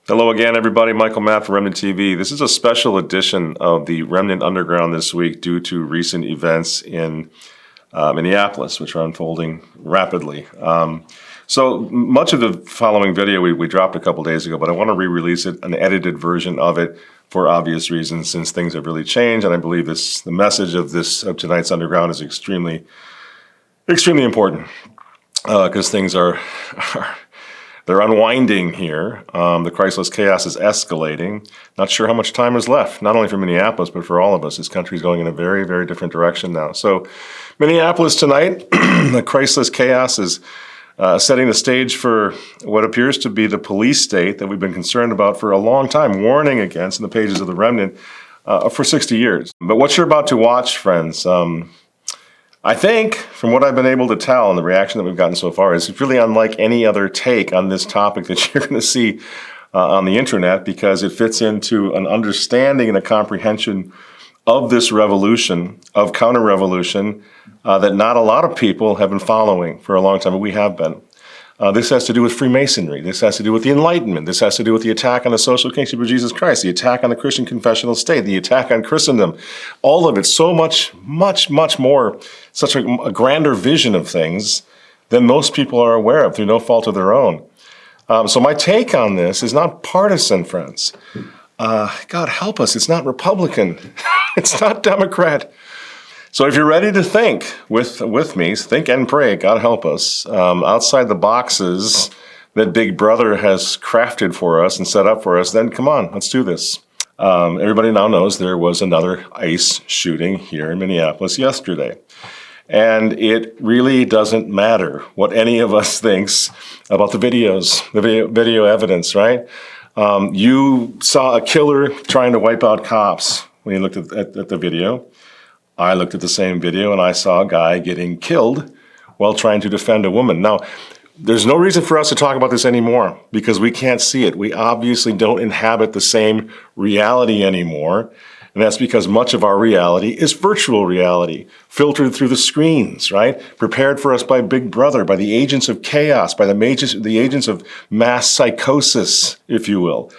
Hello again, everybody. Michael Matt from Remnant TV. This is a special edition of the Remnant Underground this week due to recent events in Minneapolis, which are unfolding rapidly. So much of the following video we dropped a couple days ago, but I want to re-release it, an edited version of it, for obvious reasons, since things have really changed. And I believe the message of tonight's Underground is extremely important because things are they're unwinding here. The Christless chaos is escalating. Not sure how much time is left, not only for Minneapolis, but for all of us. This country is going in a very, very different direction now. So Minneapolis tonight, the Christless chaos is setting the stage for what appears to be the police state that we've been concerned about for a long time, warning against in the pages of the Remnant for 60 years. But what you're about to watch, friends, I think, from what I've been able to tell and the reaction that we've gotten so far, is really unlike any other take on this topic that you're going to see on the internet, because it fits into an understanding and a comprehension of this revolution, of counter-revolution, that not a lot of people have been following for a long time, but we have been. This has to do with Freemasonry. This has to do with the Enlightenment. This has to do with the attack on the social kingship of Jesus Christ, the attack on the Christian confessional state, the attack on Christendom. All of it, so much more, such a grander vision of things than most people are aware of through no fault of their own. So my take on this is not partisan, friends. God help us, it's not Republican. It's not Democrat. So if you're ready to think with me, think and pray, God help us, outside the boxes that Big Brother has crafted for us and set up for us, then come on, let's do this. Everybody now knows there was another ICE shooting here in Minneapolis yesterday. And it really doesn't matter what any of us thinks about the videos, the video evidence, right? You saw a killer trying to wipe out cops when you looked at the video. I looked at the same video and I saw a guy getting killed while trying to defend a woman. Now, there's no reason for us to talk about this anymore because we can't see it. We obviously don't inhabit the same reality anymore. And that's because much of our reality is virtual reality, filtered through the screens, right? Prepared for us by Big Brother, by the agents of chaos, by the agents of mass psychosis, if you will.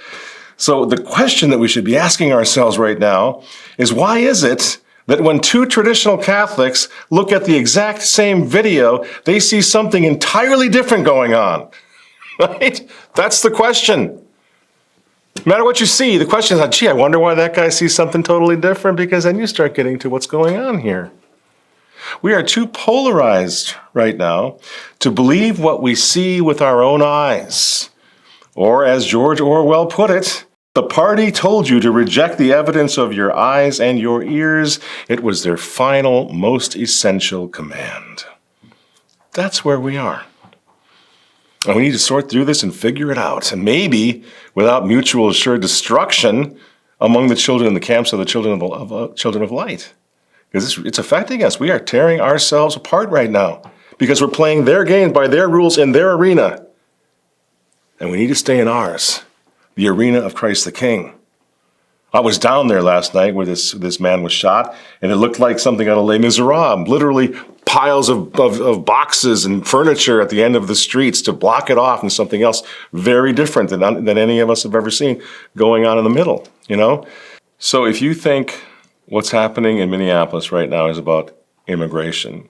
So the question that we should be asking ourselves right now is, why is it that when two traditional Catholics look at the exact same video, they see something entirely different going on, right? That's the question. No matter what you see, the question is, gee, I wonder why that guy sees something totally different, because then you start getting to what's going on here. We are too polarized right now to believe what we see with our own eyes. Or as George Orwell put it, the party told you to reject the evidence of your eyes and your ears. It was their final, most essential command. That's where we are. And we need to sort through this and figure it out. And maybe without mutual assured destruction among the children in the camps of the children of light. Because it's affecting us. We are tearing ourselves apart right now because we're playing their game by their rules in their arena. And we need to stay in ours. The arena of Christ the King. I was down there last night where this man was shot, and it looked like something out of Les Miserables, literally piles of boxes and furniture at the end of the streets to block it off, and something else very different than any of us have ever seen going on in the middle, you know? So if you think what's happening in Minneapolis right now is about immigration,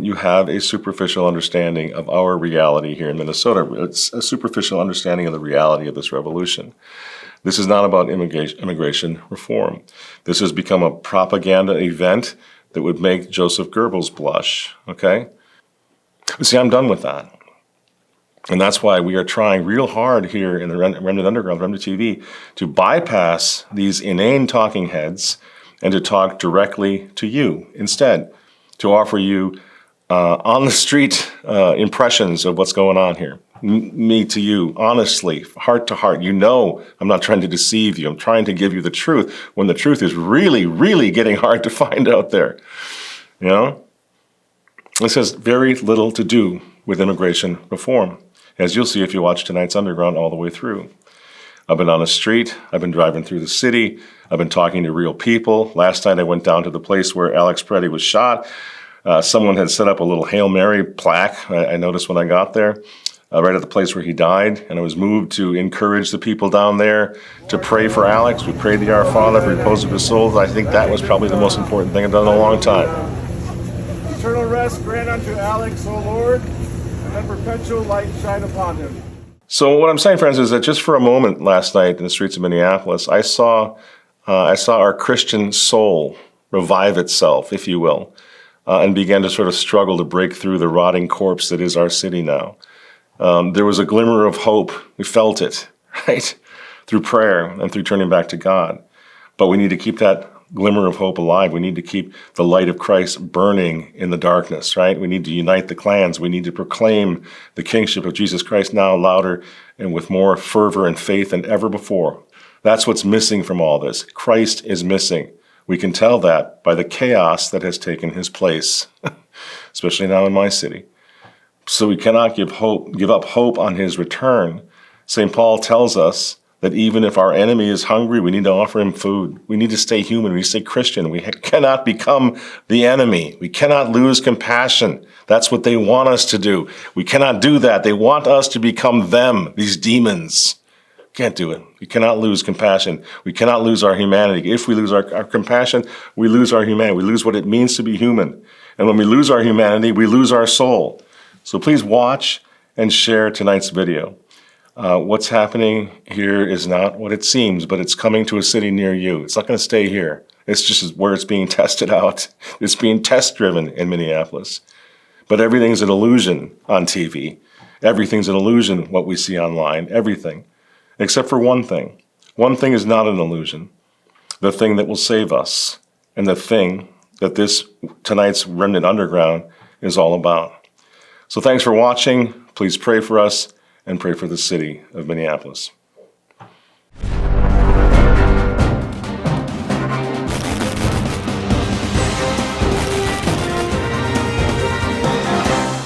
you have a superficial understanding of our reality here in Minnesota. It's a superficial understanding of the reality of this revolution. This is not about immigration reform. This has become a propaganda event that would make Joseph Goebbels blush, okay? But see, I'm done with that. And that's why we are trying real hard here in the Remnant Underground, Remnant TV, to bypass these inane talking heads and to talk directly to you instead, to offer you on-the-street impressions of what's going on here. Me to you, honestly, heart to heart. You know I'm not trying to deceive you. I'm trying to give you the truth when the truth is really, really getting hard to find out there. You know? This has very little to do with immigration reform, as you'll see if you watch tonight's Underground all the way through. I've been on the street. I've been driving through the city. I've been talking to real people. Last night I went down to the place where Alex Preddy was shot. Someone had set up a little Hail Mary plaque, I noticed when I got there. right at the place where he died, and I was moved to encourage the people down there to pray for Alex. We prayed the Our Father for the repose of his soul. I think that was probably the most important thing I've done in a long time. Eternal rest grant unto Alex, O Lord, and let perpetual light shine upon him. So what I'm saying, friends, is that just for a moment last night in the streets of Minneapolis, I saw our Christian soul revive itself, if you will, and began to sort of struggle to break through the rotting corpse that is our city now. There was a glimmer of hope. We felt it, right, through prayer and through turning back to God. But we need to keep that glimmer of hope alive. We need to keep the light of Christ burning in the darkness, right? We need to unite the clans. We need to proclaim the kingship of Jesus Christ now louder and with more fervor and faith than ever before. That's what's missing from all this. Christ is missing. We can tell that by the chaos that has taken his place, especially now in my city. So we cannot give up hope on his return. St. Paul tells us that even if our enemy is hungry, we need to offer him food. We need to stay human. We need to stay Christian. We cannot become the enemy. We cannot lose compassion. That's what they want us to do. We cannot do that. They want us to become them, these demons. Can't do it. We cannot lose compassion. We cannot lose our humanity. If we lose our compassion, we lose our humanity. We lose what it means to be human. And when we lose our humanity, we lose our soul. So please watch and share tonight's video. What's happening here is not what it seems, but it's coming to a city near you. It's not going to stay here. It's just where it's being tested out. It's being test-driven in Minneapolis. But everything's an illusion on TV. Everything's an illusion, what we see online, everything. Except for one thing. One thing is not an illusion. The thing that will save us, and the thing that tonight's Remnant Underground is all about. So thanks for watching. Please pray for us and pray for the city of Minneapolis.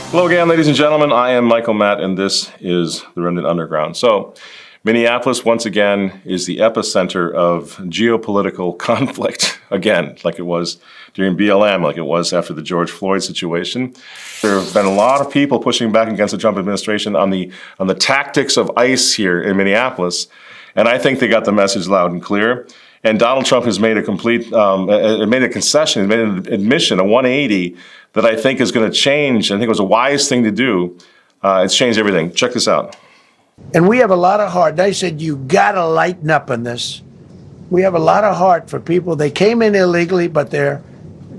Hello again, ladies and gentlemen. I am Michael Matt, and this is the Remnant Underground. So, Minneapolis, once again, is the epicenter of geopolitical conflict, again, like it was during BLM, like it was after the George Floyd situation. There have been a lot of people pushing back against the Trump administration on the tactics of ICE here in Minneapolis, and I think they got the message loud and clear. And Donald Trump has made a made a concession, made an admission, a 180, that I think is going to change. I think it was a wise thing to do. It's changed everything. Check this out. And we have a lot of heart. They said, you got to lighten up on this. We have a lot of heart for people. They came in illegally, but they're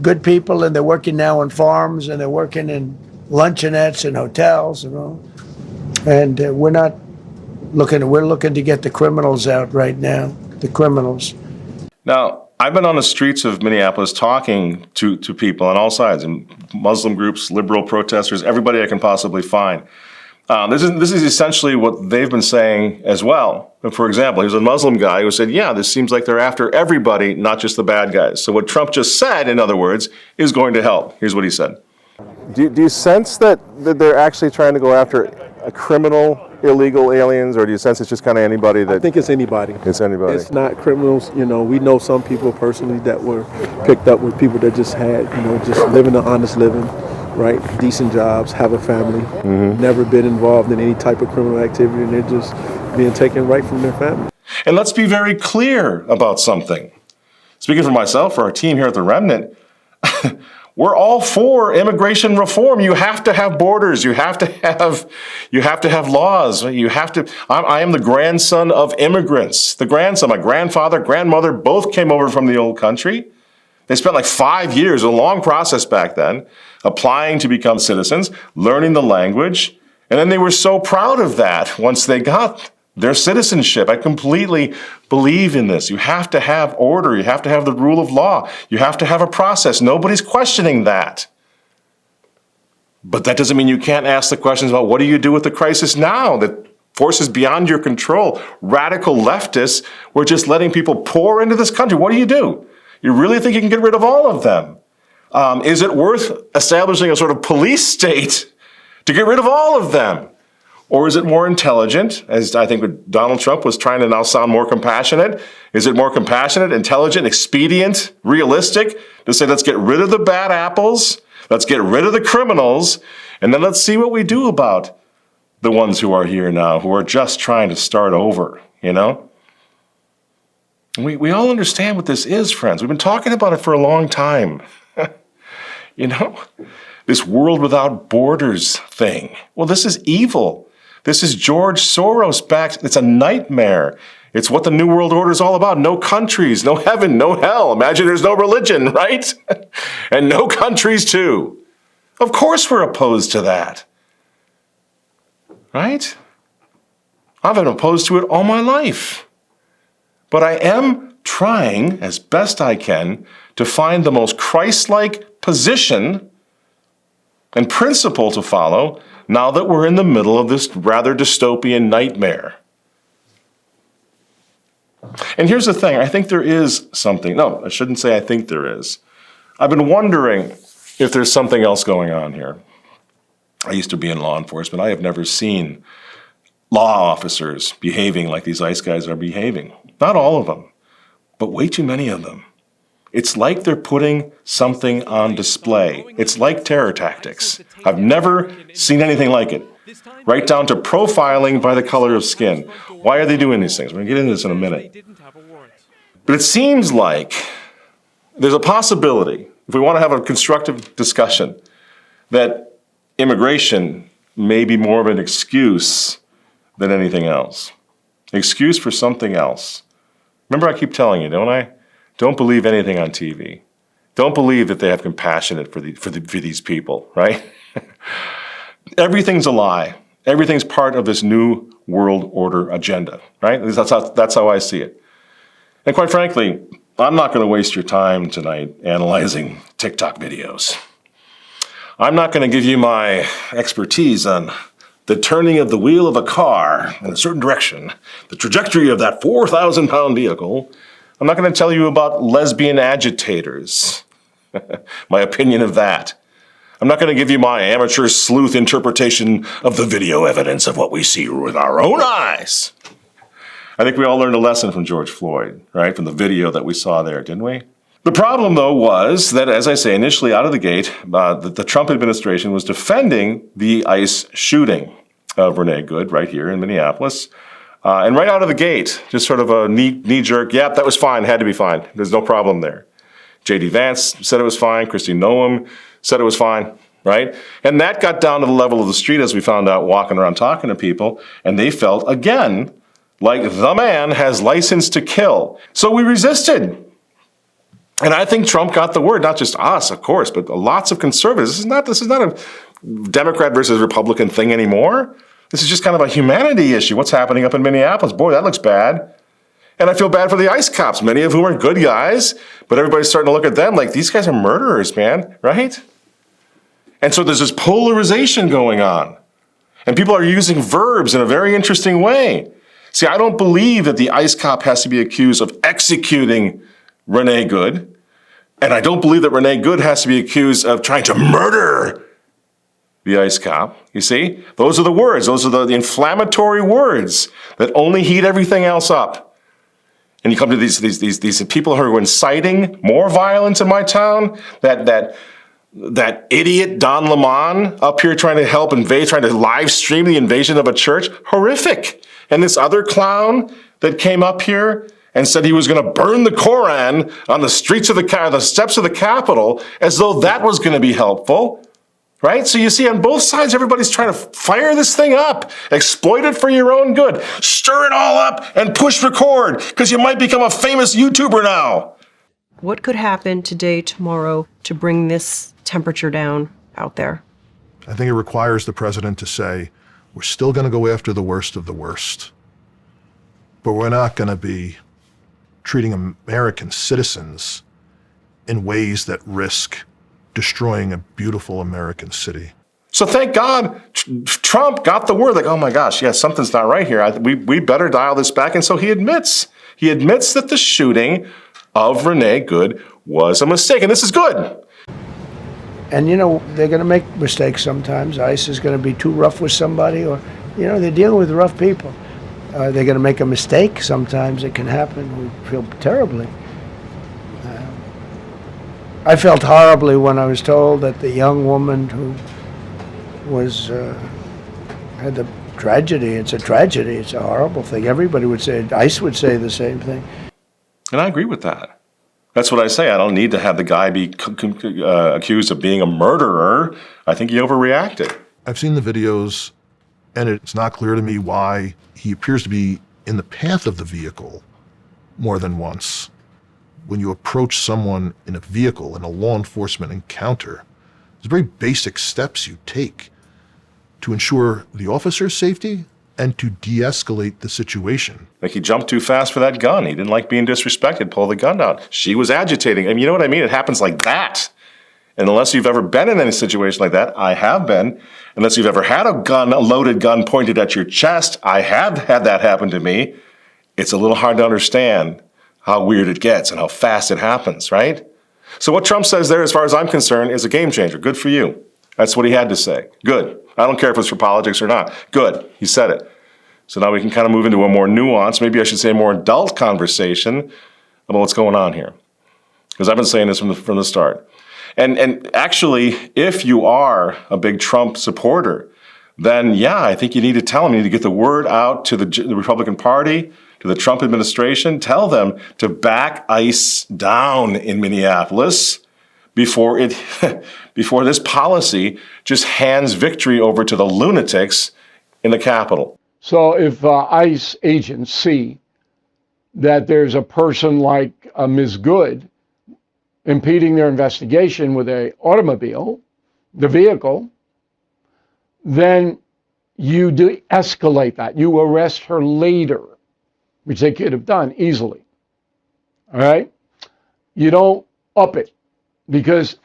good people, and they're working now on farms, and they're working in luncheonettes and hotels and all. And we're looking to get the criminals out right now, the criminals. Now, I've been on the streets of Minneapolis talking to people on all sides, and Muslim groups, liberal protesters, everybody I can possibly find. This is essentially what they've been saying as well. For example, here's a Muslim guy who said, yeah, this seems like they're after everybody, not just the bad guys. So what Trump just said, in other words, is going to help. Here's what he said. Do you sense that they're actually trying to go after a criminal, illegal aliens, or do you sense it's just kind of anybody that... I think it's anybody. It's anybody. It's not criminals. You know, we know some people personally that were picked up with people that just had, just living an honest living. Right, decent jobs, have a family, never been involved in any type of criminal activity, and they're just being taken right from their family. And let's be very clear about something. Speaking for myself, for our team here at the Remnant, we're all for immigration reform. You have to have borders. You have to have laws. I am the grandson of immigrants. My grandfather, grandmother, both came over from the old country. They spent like 5 years, a long process back then, applying to become citizens, learning the language, and then they were so proud of that once they got their citizenship. I completely believe in this. You have to have order. You have to have the rule of law. You have to have a process. Nobody's questioning that. But that doesn't mean you can't ask the questions about what do you do with the crisis now that forces beyond your control. Radical leftists were just letting people pour into this country. What do? You really think you can get rid of all of them? Is it worth establishing a sort of police state to get rid of all of them? Or is it more intelligent, as I think Donald Trump was trying to now sound more compassionate? Is it more compassionate, intelligent, expedient, realistic to say, let's get rid of the bad apples, let's get rid of the criminals, and then let's see what we do about the ones who are here now, who are just trying to start over, you know? We all understand what this is, friends. We've been talking about it for a long time. You know? This world without borders thing. Well, this is evil. This is George Soros backed. It's a nightmare. It's what the New World Order is all about. No countries, no heaven, no hell. Imagine there's no religion, right? And no countries too. Of course we're opposed to that. Right? I've been opposed to it all my life. But I am trying, as best I can, to find the most Christ-like position and principle to follow now that we're in the middle of this rather dystopian nightmare. And here's the thing, I think there is something. No, I shouldn't say I think there is. I've been wondering if there's something else going on here. I used to be in law enforcement. I have never seen law officers behaving like these ICE guys are behaving. Not all of them, but way too many of them. It's like they're putting something on display. It's like terror tactics. I've never seen anything like it. Right down to profiling by the color of skin. Why are they doing these things? We're going to get into this in a minute. But it seems like there's a possibility, if we want to have a constructive discussion, that immigration may be more of an excuse than anything else. An excuse for something else. Remember, I keep telling you, don't I? Don't believe anything on TV. Don't believe that they have compassion for these people, right? Everything's a lie. Everything's part of this new world order agenda, right? That's how I see it. And quite frankly, I'm not going to waste your time tonight analyzing TikTok videos. I'm not going to give you my expertise on the turning of the wheel of a car in a certain direction, the trajectory of that 4,000-pound vehicle. I'm not going to tell you about lesbian agitators, my opinion of that. I'm not going to give you my amateur sleuth interpretation of the video evidence of what we see with our own eyes. I think we all learned a lesson from George Floyd, right? From the video that we saw there, didn't we? The problem, though, was that, as I say, initially out of the gate, the Trump administration was defending the ICE shooting of Renee Good right here in Minneapolis. And right out of the gate, just sort of a knee-jerk, yep, that was fine, had to be fine. There's no problem there. J.D. Vance said it was fine. Kristi Noem said it was fine, right? And that got down to the level of the street, as we found out, walking around talking to people, and they felt, again, like the man has license to kill. So we resisted. And I think Trump got the word, not just us, of course, but lots of conservatives. This is not a Democrat versus Republican thing anymore. This is just kind of a humanity issue. What's happening up in Minneapolis? Boy, that looks bad. And I feel bad for the ICE cops, many of whom are good guys, but everybody's starting to look at them like, these guys are murderers, man, right? And so there's this polarization going on. And people are using verbs in a very interesting way. See, I don't believe that the ICE cop has to be accused of executing Renee Good. And I don't believe that Renee Good has to be accused of trying to murder the ICE cop. You see? Those are the words. Those are the inflammatory words that only heat everything else up. And you come to these people who are inciting more violence in my town, that idiot Don Lemon up here trying to help invade, trying to live stream the invasion of a church. Horrific. And this other clown that came up here and said he was going to burn the Koran on the streets of the steps of the Capitol, as though that was going to be helpful. Right? So you see, on both sides, everybody's trying to fire this thing up, exploit it for your own good, stir it all up and push record, because you might become a famous YouTuber now. What could happen today, tomorrow, to bring this temperature down out there? I think it requires the president to say, we're still going to go after the worst of the worst, but we're not going to be treating American citizens in ways that risk destroying a beautiful American city. So thank God Trump got the word, like, oh my gosh, yeah, something's not right here. We better dial this back. And so he admits that the shooting of Renee Good was a mistake. And this is good. And, you know, they're going to make mistakes sometimes. ICE is going to be too rough with somebody, or, you know, they're dealing with rough people. They're going to make a mistake sometimes. It can happen. We feel terribly. I felt horribly when I was told that the young woman who was had the tragedy. It's a tragedy. It's a horrible thing. Everybody would say, ICE would say the same thing. And I agree with that. That's what I say. I don't need to have the guy be accused of being a murderer. I think he overreacted. I've seen the videos, and it's not clear to me why he appears to be in the path of the vehicle more than once. When you approach someone in a vehicle in a law enforcement encounter, there's very basic steps you take to ensure the officer's safety and to de-escalate the situation. Like he jumped too fast for that gun. He didn't like being disrespected, pull the gun out. She was agitating. I mean, you know what I mean? It happens like that. And unless you've ever been in any situation like that, I have been. Unless you've ever had a loaded gun pointed at your chest, I have had that happen to me. It's a little hard to understand how weird it gets and how fast it happens, right? So what Trump says there, as far as I'm concerned, is a game changer. Good for you. That's what he had to say. Good. I don't care if it's for politics or not. Good. He said it. So now we can kind of move into a more nuanced, maybe I should say a more adult conversation about what's going on here. Because I've been saying this from the start. And actually, if you are a big Trump supporter, then yeah, I think you need to tell them, you need to get the word out to the Republican Party, to the Trump administration, tell them to back ICE down in Minneapolis before this policy just hands victory over to the lunatics in the Capitol. So if ICE agents see that there's a person like Ms. Good impeding their investigation with an automobile, the vehicle, then you de-escalate that. You arrest her later, which they could have done easily. All right? You don't up it, because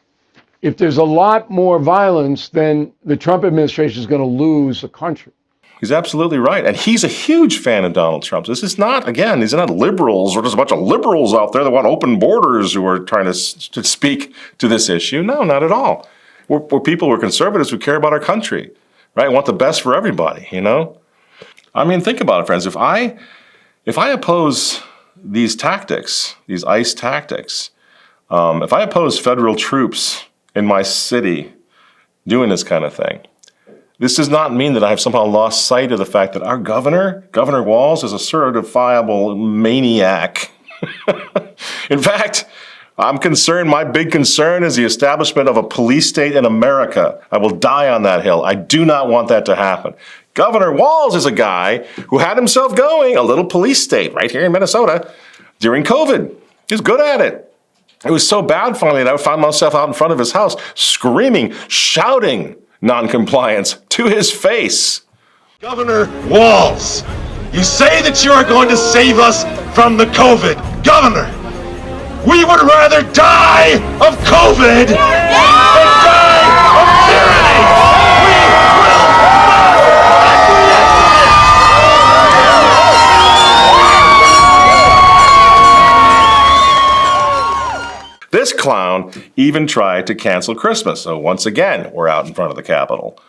if there's a lot more violence, then the Trump administration is going to lose the country. He's absolutely right. And he's a huge fan of Donald Trump. This is not, again, these are not liberals or just a bunch of liberals out there that want open borders who are trying to speak to this issue. No, not at all. We're people, we're conservatives who care about our country, right? Want the best for everybody, you know? I mean, think about it, friends. If I oppose these tactics, these ICE tactics, if I oppose federal troops in my city doing this kind of thing, this does not mean that I have somehow lost sight of the fact that our Governor Walz, is a certifiable maniac. In fact, I'm concerned, my big concern is the establishment of a police state in America. I will die on that hill. I do not want that to happen. Governor Walz is a guy who had himself going a little police state right here in Minnesota during COVID. He's good at it. It was so bad finally that I found myself out in front of his house screaming, shouting non-compliance to his face. Governor Walz, you say that you are going to save us from the COVID. Governor, we would rather die of COVID than die of tyranny. We will This clown even tried to cancel Christmas. So once again, we're out in front of the Capitol.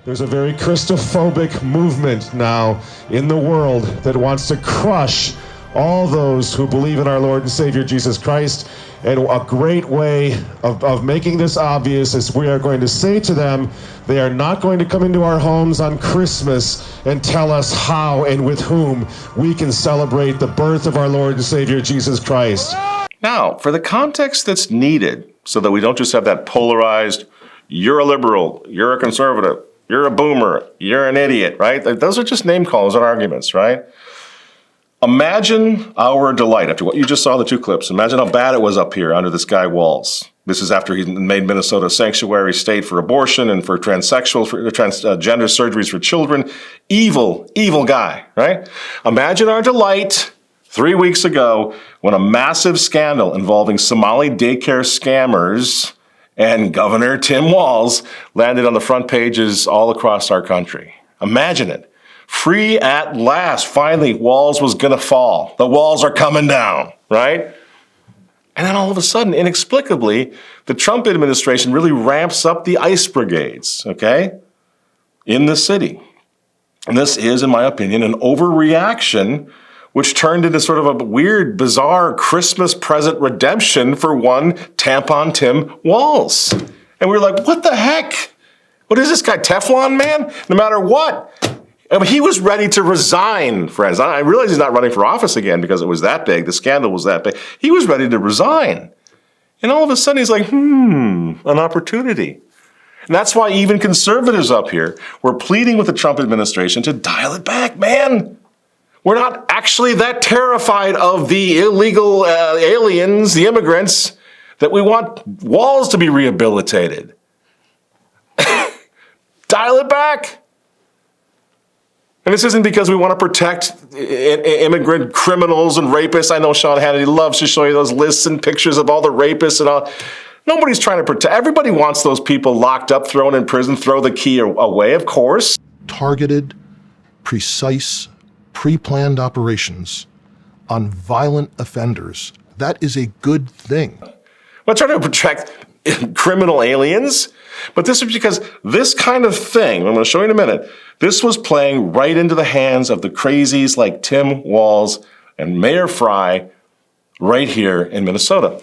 There's a very Christophobic movement now in the world that wants to crush all those who believe in our Lord and Savior Jesus Christ. And a great way of making this obvious is we are going to say to them, they are not going to come into our homes on Christmas and tell us how and with whom we can celebrate the birth of our Lord and Savior Jesus Christ. Now, for the context that's needed, so that we don't just have that polarized, you're a liberal, you're a conservative, you're a boomer, you're an idiot, right? Those are just name calls and arguments, right? Imagine our delight after what you just saw, the two clips. Imagine how bad it was up here under this guy Walz. This is after he made Minnesota a sanctuary state for abortion and for transsexual, for transgender surgeries for children. Evil, evil guy, right? Imagine our delight 3 weeks ago when a massive scandal involving Somali daycare scammers and Governor Tim Walz landed on the front pages all across our country. Imagine it. Free at last. Finally, Walz was going to fall. The walls are coming down, right? And then all of a sudden, inexplicably, the Trump administration really ramps up the ICE brigades, okay, in the city. And this is, in my opinion, an overreaction which turned into sort of a weird, bizarre Christmas present redemption for one tampon Tim Walz. And we were like, what the heck? What is this guy, Teflon Man? No matter what, I mean, he was ready to resign, friends. I realize he's not running for office again because it was that big. The scandal was that big. He was ready to resign. And all of a sudden he's like, an opportunity. And that's why even conservatives up here were pleading with the Trump administration to dial it back, man. We're not actually that terrified of the illegal aliens, the immigrants, that we want walls to be rehabilitated. Dial it back. And this isn't because we want to protect immigrant criminals and rapists. I know Sean Hannity loves to show you those lists and pictures of all the rapists and all. Nobody's trying to protect. Everybody wants those people locked up, thrown in prison, throw the key away, of course. Targeted, precise, pre-planned operations on violent offenders. That is a good thing. We're trying to protect criminal aliens, but this is because this kind of thing, I'm going to show you in a minute, this was playing right into the hands of the crazies like Tim Walz and Mayor Fry right here in Minnesota.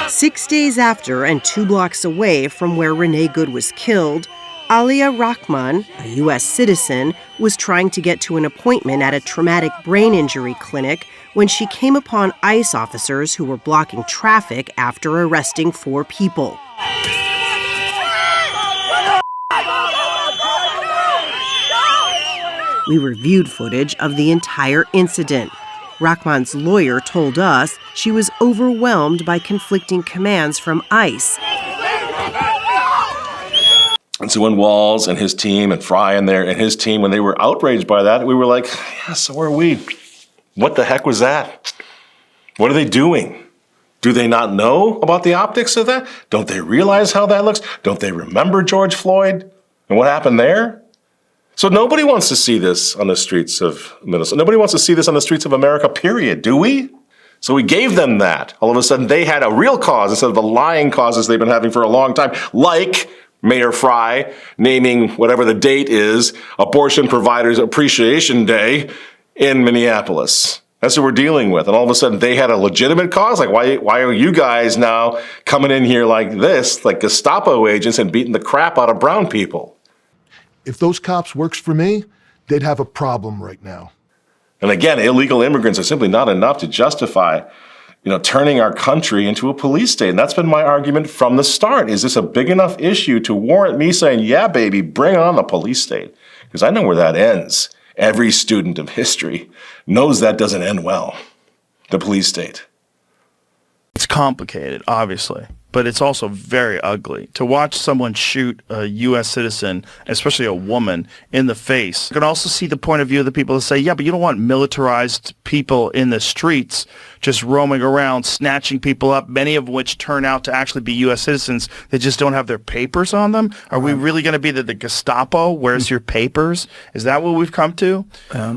6 days after and 2 blocks away from where Renee Good was killed, Alia Rahman, a U.S. citizen, was trying to get to an appointment at a traumatic brain injury clinic when she came upon ICE officers who were blocking traffic after arresting 4 people. We reviewed footage of the entire incident. Rahman's lawyer told us she was overwhelmed by conflicting commands from ICE. And so when Walz and his team and Fry and his team, when they were outraged by that, we were like, yeah, so are we. What the heck was that? What are they doing? Do they not know about the optics of that? Don't they realize how that looks? Don't they remember George Floyd and what happened there? So nobody wants to see this on the streets of Minnesota. Nobody wants to see this on the streets of America, period, do we? So we gave them that. All of a sudden they had a real cause instead of the lying causes they've been having for a long time, like Mayor Fry naming whatever the date is, Abortion Providers Appreciation Day in Minneapolis. That's what we're dealing with. And all of a sudden they had a legitimate cause. Like, why are you guys now coming in here like this, like Gestapo agents, and beating the crap out of brown people? If those cops works for me, they'd have a problem right now. And again, illegal immigrants are simply not enough to justify, turning our country into a police state. And that's been my argument from the start. Is this a big enough issue to warrant me saying, yeah, baby, bring on the police state? Because I know where that ends. Every student of history knows that doesn't end well. The police state. It's complicated, obviously, but it's also very ugly. To watch someone shoot a U.S. citizen, especially a woman, in the face. You can also see the point of view of the people that say, yeah, but you don't want militarized people in the streets just roaming around, snatching people up, many of which turn out to actually be U.S. citizens that just don't have their papers on them. Are we really going to be the Gestapo? Where's your papers? Is that what we've come to?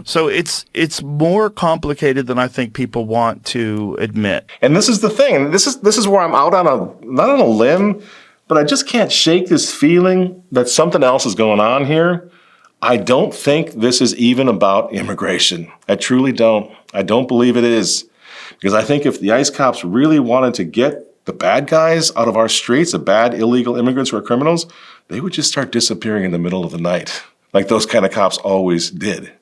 So it's more complicated than I think people want to admit. And this is the thing. And this is where I'm out on not on a limb, but I just can't shake this feeling that something else is going on here. I don't think this is even about immigration. I truly don't. I don't believe it is. Because I think if the ICE cops really wanted to get the bad guys out of our streets, the bad illegal immigrants who are criminals, they would just start disappearing in the middle of the night, like those kind of cops always did.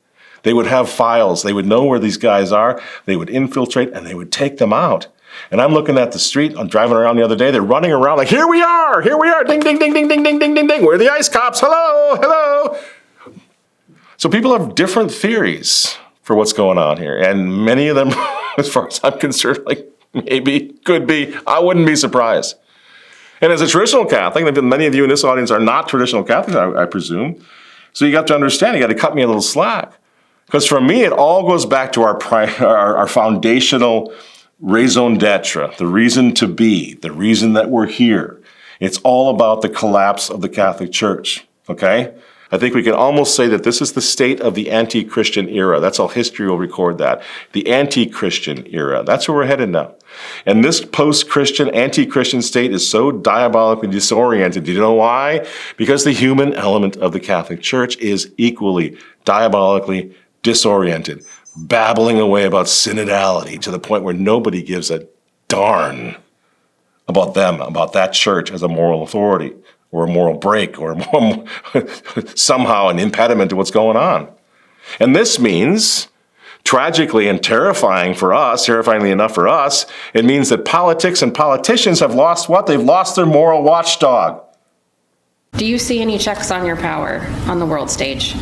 They would have files. They would know where these guys are. They would infiltrate, and they would take them out. And I'm looking at the street, I'm driving around the other day, they're running around like, here we are, ding, ding, ding, ding, ding, ding, ding, ding, ding, we're the ICE cops, hello, hello. So people have different theories for what's going on here, and many of them, as far as I'm concerned, like maybe, could be, I wouldn't be surprised. And as a traditional Catholic, many of you in this audience are not traditional Catholics, I presume, so you have to understand, you got to cut me a little slack. Because for me, it all goes back to our foundational raison d'etre, the reason to be, the reason that we're here. It's all about the collapse of the Catholic Church, okay? I think we can almost say that this is the state of the anti-Christian era. That's how history will record that. The anti-Christian era. That's where we're headed now. And this post-Christian, anti-Christian state is so diabolically disoriented. Do you know why? Because the human element of the Catholic Church is equally diabolically disoriented, babbling away about synodality to the point where nobody gives a darn about them, about that church as a moral authority or a moral break or somehow an impediment to what's going on. And this means, tragically and terrifyingly enough for us, it means that politics and politicians have lost what? They've lost their moral watchdog. Do you see any checks on your power on the world stage?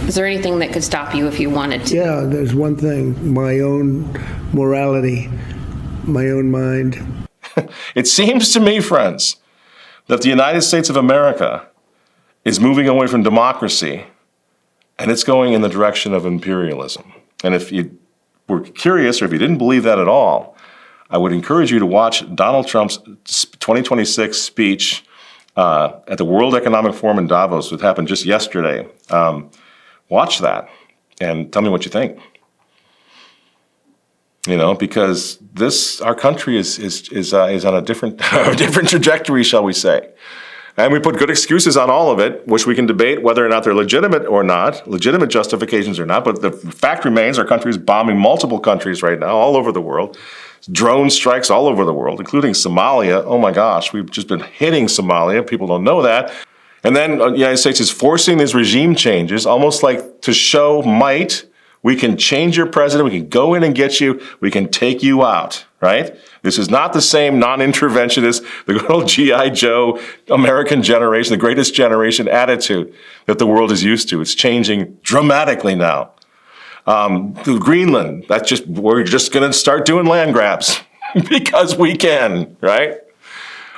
Is there anything that could stop you if you wanted to? Yeah, there's one thing, my own morality, my own mind. It seems to me, friends, that the United States of America is moving away from democracy, and it's going in the direction of imperialism. And if you were curious, or if you didn't believe that at all, I would encourage you to watch Donald Trump's 2026 speech at the World Economic Forum in Davos, which happened just yesterday. Watch that and tell me what you think. You know, because our country is on a different different trajectory, shall we say. And we put good excuses on all of it, which we can debate whether or not they're legitimate or not, legitimate justifications or not. But the fact remains our country is bombing multiple countries right now, all over the world. Drone strikes all over the world, including Somalia. Oh my gosh, we've just been hitting Somalia. People don't know that. And then the United States is forcing these regime changes, almost like to show might. We can change your president. We can go in and get you. We can take you out, right? This is not the same non-interventionist, the good old G.I. Joe, American generation, the greatest generation attitude that the world is used to. It's changing dramatically now. Greenland, we're just going to start doing land grabs because we can, right?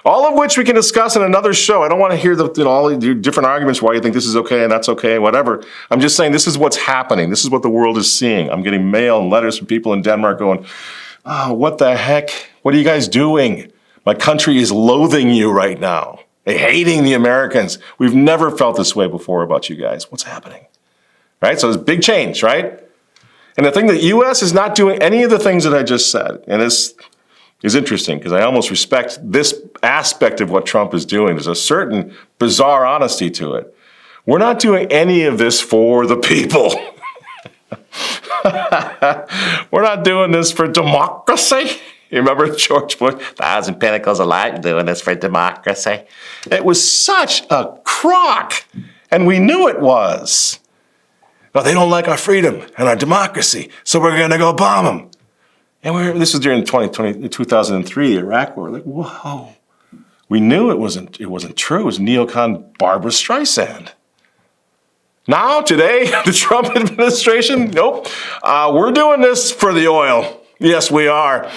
All of which we can discuss in another show. I don't want to hear all the different arguments why you think this is okay and that's okay, whatever. I'm just saying this is what's happening. This is what the world is seeing. I'm getting mail and letters from people in Denmark going, oh, what the heck? What are you guys doing? My country is loathing you right now. They're hating the Americans. We've never felt this way before about you guys. What's happening? Right? So there's big change, right? And the thing that the U.S. is not doing any of the things that I just said, and it's is interesting because I almost respect this aspect of what Trump is doing. There's a certain bizarre honesty to it. We're not doing any of this for the people. We're not doing this for democracy. You remember George Bush? 1,000 Pinnacles of Light doing this for democracy. It was such a crock, and we knew it was. But they don't like our freedom and our democracy, so we're going to go bomb them. And this was during 2003, the Iraq War. Like, whoa. We knew it wasn't true. It was neocon Barbara Streisand. Now, today, the Trump administration, nope. We're doing this for the oil. Yes, we are.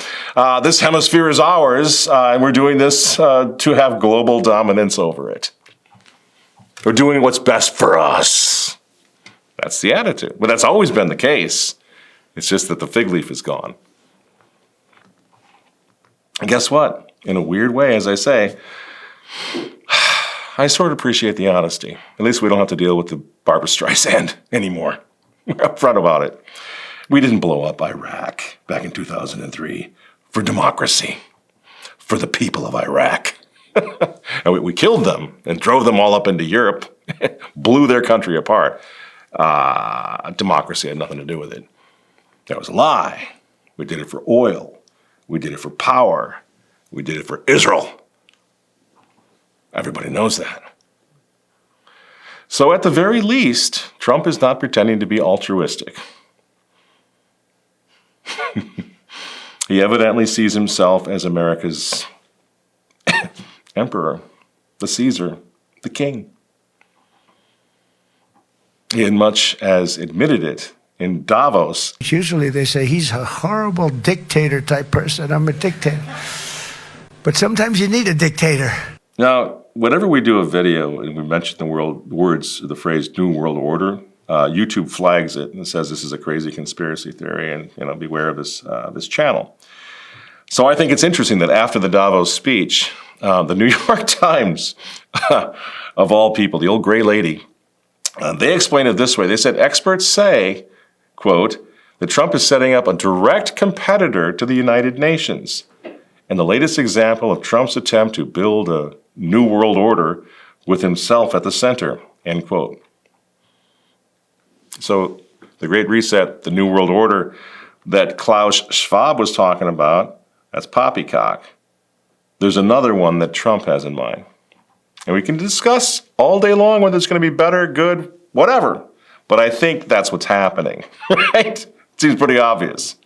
This hemisphere is ours, and we're doing this to have global dominance over it. We're doing what's best for us. That's the attitude. But that's always been the case. It's just that the fig leaf is gone. And guess what? In a weird way, as I say, I sort of appreciate the honesty. At least we don't have to deal with the Barbara Streisand anymore. We're upfront about it. We didn't blow up Iraq back in 2003 for democracy, for the people of Iraq. And we killed them and drove them all up into Europe, blew their country apart. Democracy had nothing to do with it. That was a lie. We did it for oil. We did it for power. We did it for Israel. Everybody knows that. So at the very least, Trump is not pretending to be altruistic. He evidently sees himself as America's emperor, the Caesar, the king. He had much as admitted it in Davos. Usually they say he's a horrible dictator type person. I'm a dictator. But sometimes you need a dictator. Now, whenever we do a video and we mention the phrase New World Order, YouTube flags it and says this is a crazy conspiracy theory and beware of this channel. So I think it's interesting that after the Davos speech, the New York Times, of all people, the old gray lady, they explained it this way. They said, experts say, quote, that Trump is setting up a direct competitor to the United Nations. And the latest example of Trump's attempt to build a new world order with himself at the center, end quote. So the Great Reset, the New World Order that Klaus Schwab was talking about, that's poppycock. There's another one that Trump has in mind. And we can discuss all day long whether it's going to be better, good, whatever. But I think that's what's happening, right? Seems pretty obvious.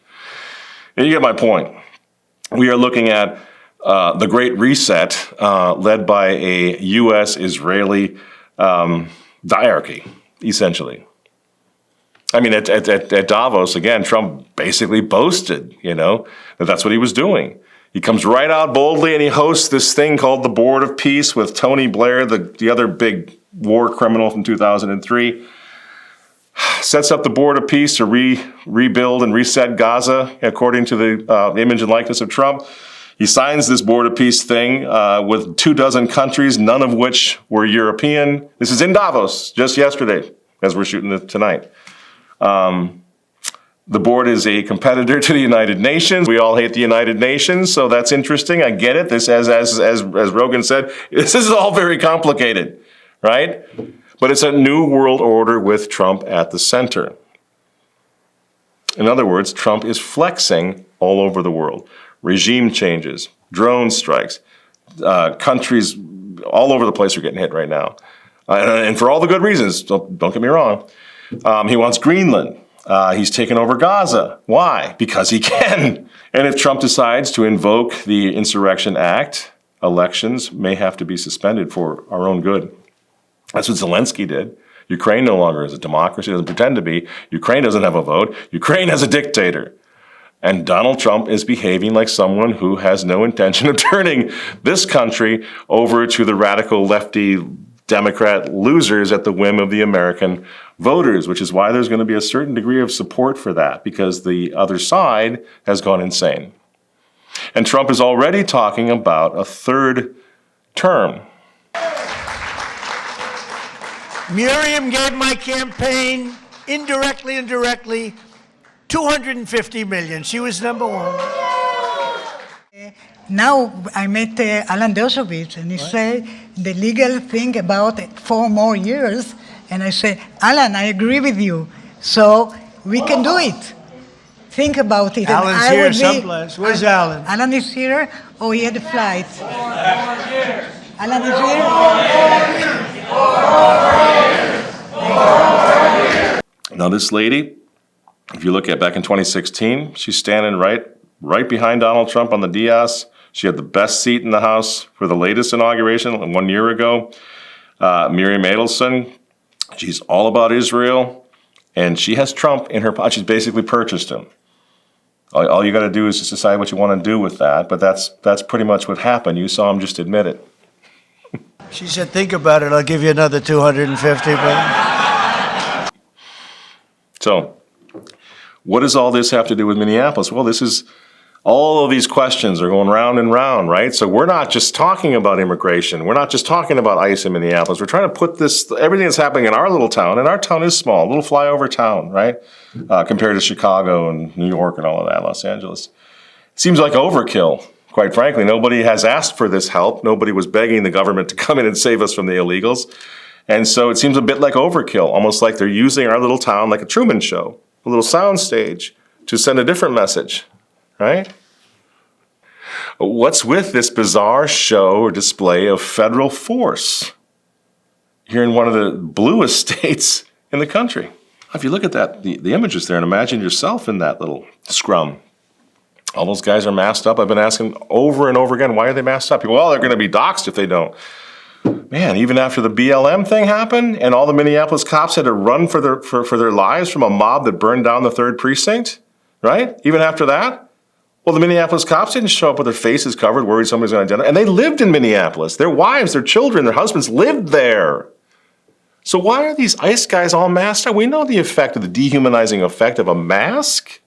And you get my point. We are looking at the Great Reset led by a U.S.-Israeli diarchy, essentially. I mean, at Davos, again, Trump basically boasted, that that's what he was doing. He comes right out boldly and he hosts this thing called the Board of Peace with Tony Blair, the other big war criminal from 2003. Sets up the Board of Peace to rebuild and reset Gaza according to the image and likeness of Trump. He signs this Board of Peace thing with 24 countries, none of which were European. This is in Davos, just yesterday, as we're shooting this tonight. The board is a competitor to the United Nations. We all hate the United Nations, so that's interesting. I get it. This, as Rogan said, this is all very complicated, right? But it's a new world order with Trump at the center. In other words, Trump is flexing all over the world. Regime changes, drone strikes, countries all over the place are getting hit right now. And for all the good reasons, don't get me wrong. He wants Greenland. He's taken over Gaza. Why? Because he can. And if Trump decides to invoke the Insurrection Act, elections may have to be suspended for our own good. That's what Zelensky did. Ukraine no longer is a democracy, doesn't pretend to be. Ukraine doesn't have a vote. Ukraine has a dictator. And Donald Trump is behaving like someone who has no intention of turning this country over to the radical lefty Democrat losers at the whim of the American voters, which is why there's going to be a certain degree of support for that, because the other side has gone insane. And Trump is already talking about a third term. Miriam gave my campaign, indirectly and directly, $250 million. She was number one. Now I met Alan Dershowitz, and he said the legal thing about 4 more years. And I said, Alan, I agree with you. So we can do it. Think about it. Alan's here someplace. Where's Alan? Alan is here. Oh, he had a flight. Alan is here. Now this lady, if you look at back in 2016, she's standing right behind Donald Trump on the dais. She had the best seat in the House for the latest inauguration 1 year ago. Miriam Adelson, she's all about Israel, and she has Trump in her pocket. She's basically purchased him. All you got to do is just decide what you want to do with that, but that's pretty much what happened. You saw him just admit it. She said, think about it. I'll give you another $250 million. So, what does all this have to do with Minneapolis? Well, all of these questions are going round and round, right? So we're not just talking about immigration. We're not just talking about ICE in Minneapolis. We're trying to put everything that's happening in our little town, and our town is small, a little flyover town, right? Compared to Chicago and New York and all of that, Los Angeles. It seems like overkill, quite frankly. Nobody has asked for this help. Nobody was begging the government to come in and save us from the illegals. And so it seems a bit like overkill, almost like they're using our little town like a Truman Show, a little soundstage to send a different message, right? What's with this bizarre show or display of federal force here in one of the bluest states in the country? If you look at that, the images there, and imagine yourself in that little scrum. All those guys are masked up. I've been asking over and over again, why are they masked up? People, well, they're going to be doxxed if they don't. Man, even after the BLM thing happened and all the Minneapolis cops had to run for their lives from a mob that burned down the 3rd precinct, right? Even after that? Well, the Minneapolis cops didn't show up with their faces covered, worried somebody's going to identify. And they lived in Minneapolis. Their wives, their children, their husbands lived there. So why are these ICE guys all masked up? We know the effect of the dehumanizing effect of a mask.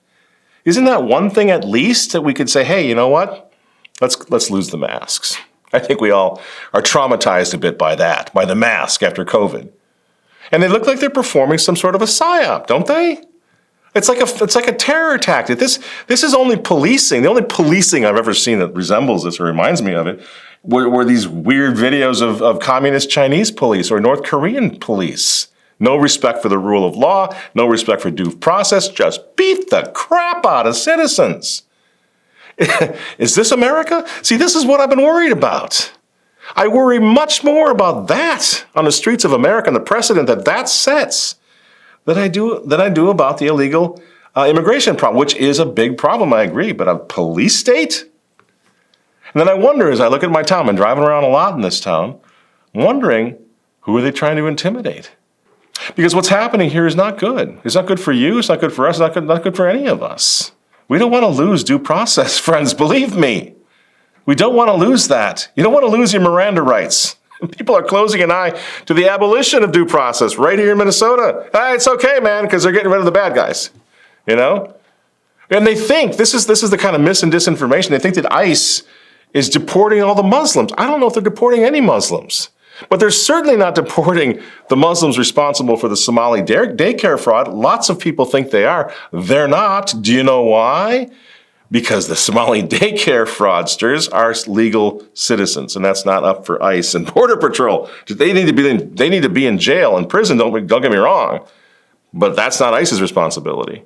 Isn't that one thing at least that we could say, hey, you know what? Let's lose the masks. I think we all are traumatized a bit by that, by the mask after COVID. And they look like they're performing some sort of a psyop, don't they? It's like a terror tactic. This is only policing. The only policing I've ever seen that resembles this or reminds me of it were these weird videos of communist Chinese police or North Korean police. No respect for the rule of law, no respect for due process, just beat the crap out of citizens. Is this America? See, this is what I've been worried about. I worry much more about that on the streets of America and the precedent that that sets than I do about the illegal immigration problem, which is a big problem, I agree, but a police state? And then I wonder, as I look at my town, I'm driving around a lot in this town, I'm wondering, who are they trying to intimidate? Because what's happening here is not good. It's not good for you, it's not good for us, it's not good for any of us. We don't want to lose due process, friends, believe me. We don't want to lose that. You don't want to lose your Miranda rights. People are closing an eye to the abolition of due process right here in Minnesota. It's okay, man, because they're getting rid of the bad guys, you know? And they think, this is the kind of mis and disinformation, they think that ICE is deporting all the Muslims. I don't know if they're deporting any Muslims. But they're certainly not deporting the Muslims responsible for the Somali daycare fraud. Lots of people think they are. They're not. Do you know why? Because the Somali daycare fraudsters are legal citizens, and that's not up for ICE and Border Patrol. They need to be in jail and prison, don't get me wrong. But that's not ICE's responsibility.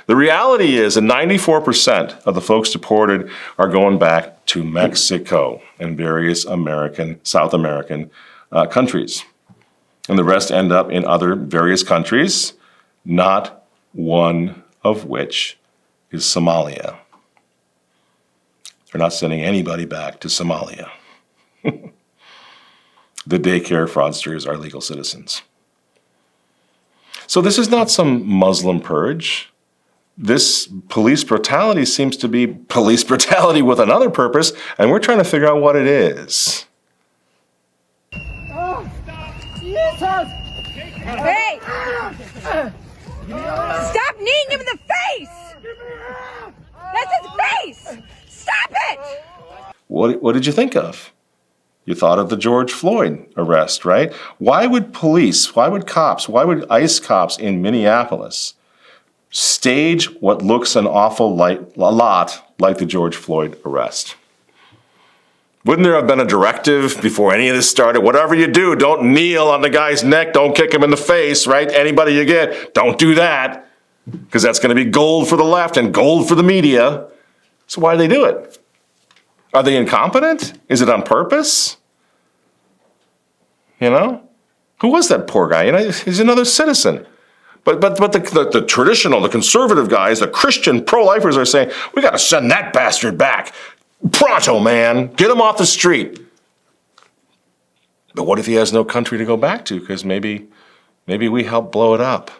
The reality is that 94% of the folks deported are going back to Mexico and various South American countries. And the rest end up in other various countries, not one of which is Somalia. They're not sending anybody back to Somalia. The daycare fraudsters are legal citizens. So this is not some Muslim purge. This police brutality seems to be police brutality with another purpose, and we're trying to figure out what it is. Oh, Jesus! Hey! Stop kneeing him in the face! That's his face! Stop it! What did you think of? You thought of the George Floyd arrest, right? Why would ICE cops in Minneapolis stage what looks a lot like the George Floyd arrest? Wouldn't there have been a directive before any of this started? Whatever you do, don't kneel on the guy's neck, don't kick him in the face, right? Anybody you get, don't do that, because that's going to be gold for the left and gold for the media. So why do they do it? Are they incompetent? Is it on purpose? You know? Who was that poor guy? You know, he's another citizen. But the traditional, the conservative guys, the Christian pro-lifers are saying, we got to send that bastard back. Pronto, man. Get him off the street. But what if he has no country to go back to? Because maybe we helped blow it up.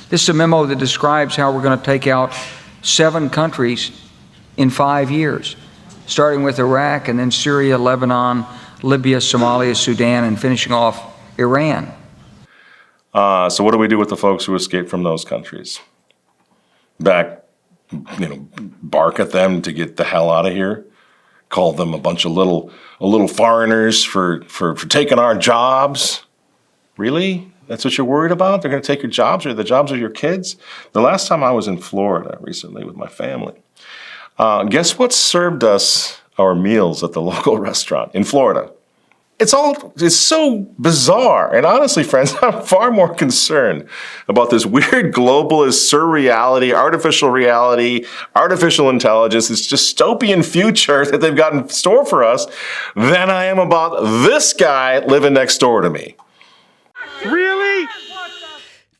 This is a memo that describes how we're going to take out 7 countries in 5 years, starting with Iraq and then Syria, Lebanon, Libya, Somalia, Sudan, and finishing off Iran. So what do we do with the folks who escape from those countries? Bark at them to get the hell out of here? Call them a bunch of little foreigners for taking our jobs? Really? That's what you're worried about? They're going to take your jobs or the jobs of your kids? The last time I was in Florida recently with my family, guess what served us our meals at the local restaurant in Florida? It's so bizarre. And honestly, friends, I'm far more concerned about this weird globalist surreality, artificial intelligence, this dystopian future that they've got in store for us than I am about this guy living next door to me. Really?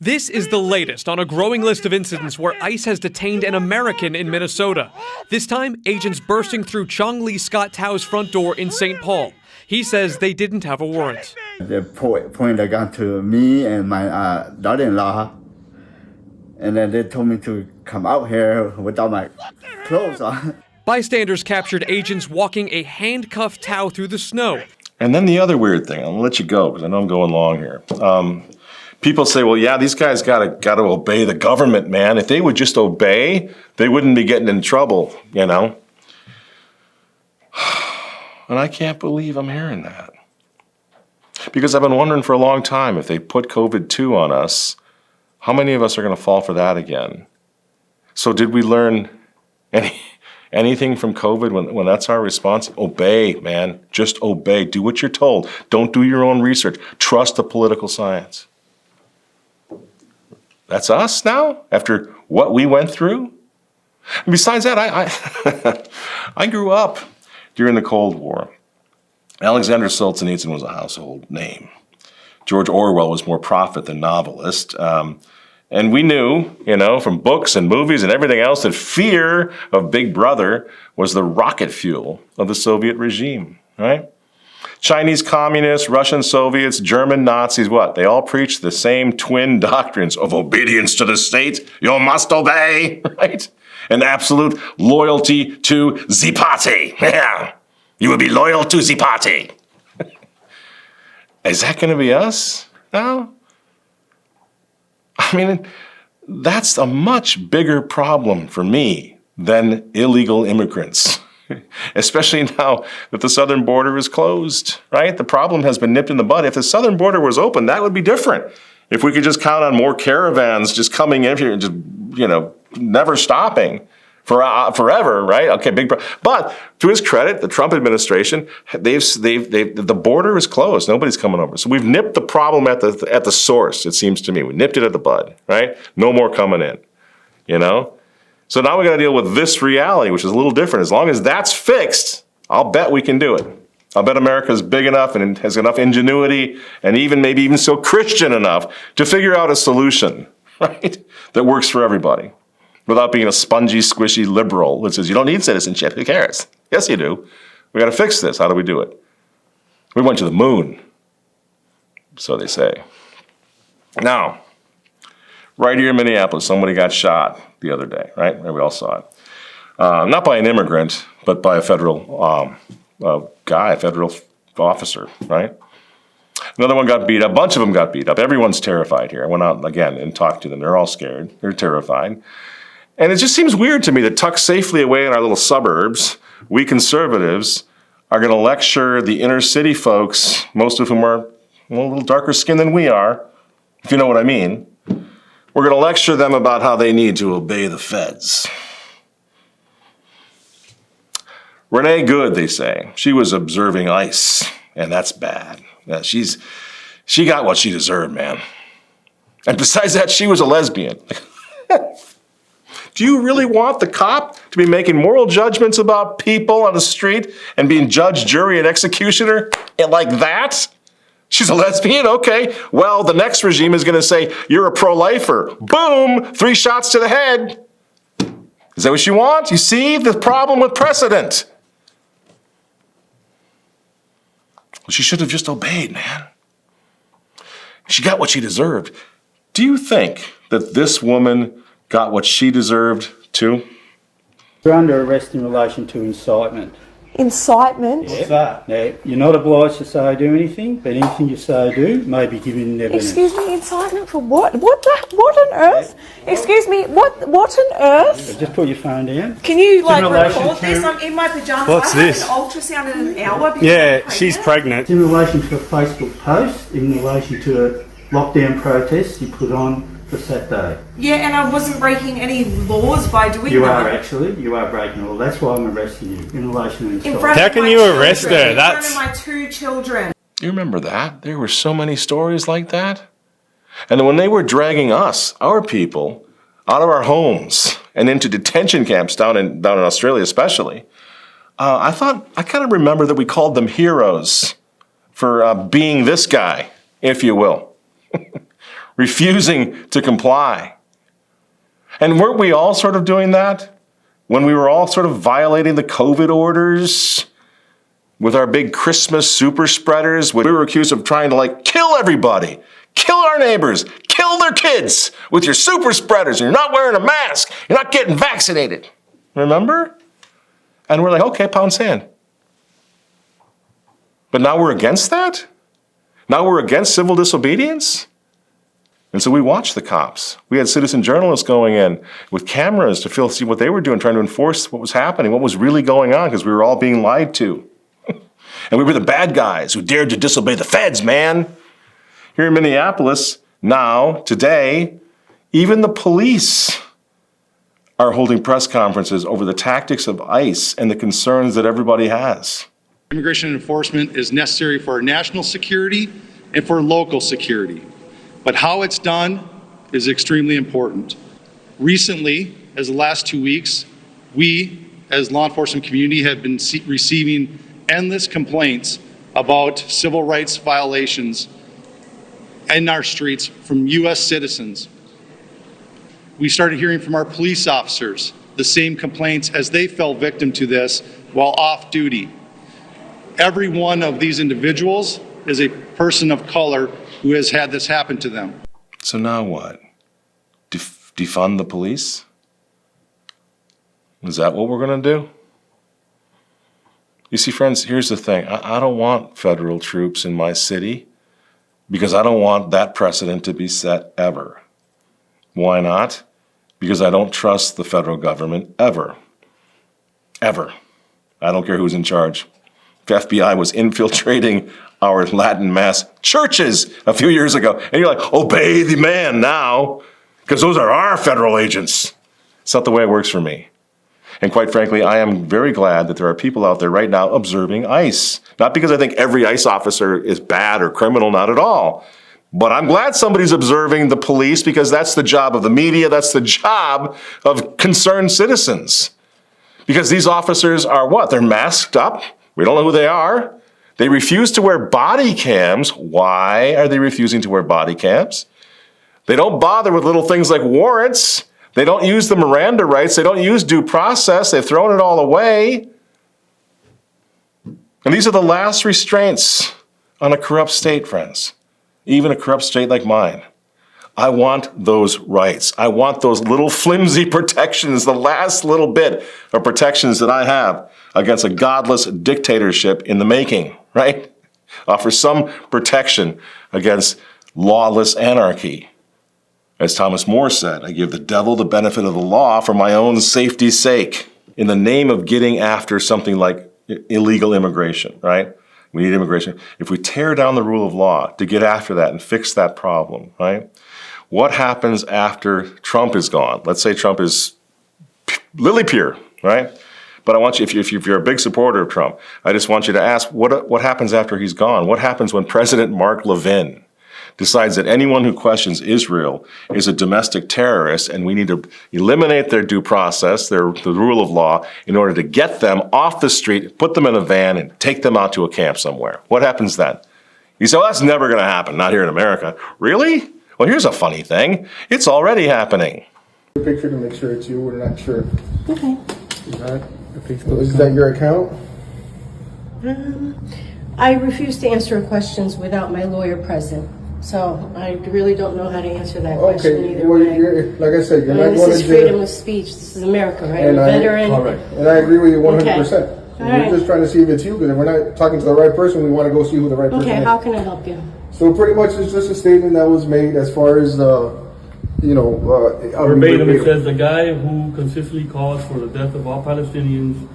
This is the latest on a growing list of incidents where ICE has detained an American in Minnesota. This time, agents bursting through Chong Lee Scott Tao's front door in St. Paul. He says they didn't have a warrant. They pointed a gun to me and my daughter-in-law, and then they told me to come out here without my clothes on. Bystanders captured agents walking a handcuffed Tao through the snow. And then the other weird thing, I'm gonna let you go because I know I'm going long here. People say, well, yeah, these guys gotta obey the government, man. If they would just obey, they wouldn't be getting in trouble, you know? And I can't believe I'm hearing that. Because I've been wondering for a long time, if they put COVID-2 on us, how many of us are going to fall for that again? So did we learn anything from COVID when that's our response? Obey, man. Just obey. Do what you're told. Don't do your own research. Trust the political science. That's us now, after what we went through? And besides that, I grew up during the Cold War. Alexander Solzhenitsyn was a household name. George Orwell was more prophet than novelist. And we knew, from books and movies and everything else, that fear of Big Brother was the rocket fuel of the Soviet regime, right? Chinese communists, Russian Soviets, German Nazis, what? They all preached the same twin doctrines of obedience to the state. You must obey, right? And absolute loyalty to the party. Yeah. You will be loyal to the party. Is that going to be us now? I mean, that's a much bigger problem for me than illegal immigrants, especially now that the southern border is closed, right? The problem has been nipped in the bud. If the southern border was open, that would be different. If we could just count on more caravans just coming in here and just, never stopping forever, right? Okay, but to his credit, the Trump administration, the border is closed. Nobody's coming over. So we've nipped the problem at the source, it seems to me. We nipped it at the bud, right? No more coming in, So now we got to deal with this reality, which is a little different. As long as that's fixed, I'll bet we can do it. I'll bet America's big enough and has enough ingenuity and maybe even so Christian enough to figure out a solution, right? That works for everybody. Without being a spongy, squishy liberal that says, you don't need citizenship, who cares? Yes, you do. We got to fix this. How do we do it? We went to the moon, so they say. Now, right here in Minneapolis, somebody got shot the other day, right? We all saw it. Not by an immigrant, but by a federal federal officer, right? Another one got beat up. A bunch of them got beat up. Everyone's terrified here. I went out again and talked to them. They're all scared. They're terrified. And it just seems weird to me that tucked safely away in our little suburbs, we conservatives are going to lecture the inner city folks, most of whom are a little darker skinned than we are, if you know what I mean. We're going to lecture them about how they need to obey the feds. Renee Good, they say, she was observing ICE, and that's bad. Yeah, she got what she deserved, man. And besides that, she was a lesbian. Do you really want the cop to be making moral judgments about people on the street and being judge, jury, and executioner like that? She's a lesbian? Okay. Well, the next regime is going to say, you're a pro-lifer. Boom! 3 shots to the head. Is that what you want? You see the problem with precedent. Well, she should have just obeyed, man. She got what she deserved. Do you think that this woman got what she deserved too? You're under arrest in relation to incitement. Incitement? What's that? Now, you're not obliged to say or do anything, but anything you say or do may be given evidence. Excuse me, incitement for what? What on earth? Yeah. Excuse me, what on earth? Just put your phone down. Can you record this? I'm in my pajamas. What's this? I have an ultrasound in an hour. Yeah, she's pregnant. In relation to a Facebook post, in relation to a lockdown protest you put on for Saturday. Yeah, and I wasn't breaking any laws by doing that. You are actually. You are breaking the law. That's why I'm arresting you in relation to incitement. How can you arrest her? That's in front of my 2 children. You remember that? There were so many stories like that. And when they were dragging us, our people, out of our homes and into detention camps down in Australia especially, I kind of remember that we called them heroes for being this guy, if you will. Refusing to comply. And weren't we all sort of doing that? When we were all sort of violating the COVID orders with our big Christmas super spreaders, when we were accused of trying to kill everybody, kill our neighbors, kill their kids with your super spreaders, and you're not wearing a mask, you're not getting vaccinated. Remember? And we're like, okay, pound sand. But now we're against that? Now we're against civil disobedience? And so we watched the cops. We had citizen journalists going in with cameras to see what they were doing, trying to enforce what was happening, what was really going on, because we were all being lied to. And we were the bad guys who dared to disobey the feds, man. Here in Minneapolis, now, today, even the police are holding press conferences over the tactics of ICE and the concerns that everybody has. Immigration enforcement is necessary for our national security and for local security. But how it's done is extremely important. Recently, as the last 2 weeks, we, as law enforcement community, have been receiving endless complaints about civil rights violations in our streets from U.S. citizens. We started hearing from our police officers the same complaints as they fell victim to this while off duty. Every one of these individuals is a person of color who has had this happen to them. So now what? Defund the police? Is that what we're going to do? You see, friends, here's the thing. I don't want federal troops in my city because I don't want that precedent to be set ever. Why not? Because I don't trust the federal government ever. Ever. I don't care who's in charge. The FBI was infiltrating our Latin Mass churches a few years ago. And you're like, obey the man now, because those are our federal agents. It's not the way it works for me. And quite frankly, I am very glad that there are people out there right now observing ICE. Not because I think every ICE officer is bad or criminal, not at all. But I'm glad somebody's observing the police because that's the job of the media. That's the job of concerned citizens. Because these officers are what? They're masked up. We don't know who they are. They refuse to wear body cams. Why are they refusing to wear body cams? They don't bother with little things like warrants. They don't use the Miranda rights. They don't use due process. They've thrown it all away. And these are the last restraints on a corrupt state, friends. Even a corrupt state like mine. I want those rights. I want those little flimsy protections, the last little bit of protections that I have against a godless dictatorship in the making, right? Offer some protection against lawless anarchy. As Thomas More said, I give the devil the benefit of the law for my own safety's sake in the name of getting after something like illegal immigration, right? We need immigration. If we tear down the rule of law to get after that and fix that problem, right? What happens after Trump is gone? Let's say Trump is lily pure, right? But I want you, if you're a big supporter of Trump, I just want you to ask, what happens after he's gone? What happens when President Mark Levin decides that anyone who questions Israel is a domestic terrorist and we need to eliminate their due process, the rule of law, in order to get them off the street, put them in a van, and take them out to a camp somewhere? What happens then? You say, well, that's never going to happen, not here in America. Really? Well, here's a funny thing. It's already happening. Picture to make sure it's you. We're not sure. Okay. Is that your account? I refuse to answer questions without my lawyer present. So I really don't know how to answer that question either well, way. like I said, you're not going to jail. This is freedom of speech. This is America, right? And I'm a veteran. And I agree with you 100%. Okay. We're just trying to see if it's you, because if we're not talking to the right person, we want to go see who the right person is. Okay, how can I help you? So pretty much it's just a statement that was made as far as, verbatim, it says the guy who consistently calls for the death of all Palestinians.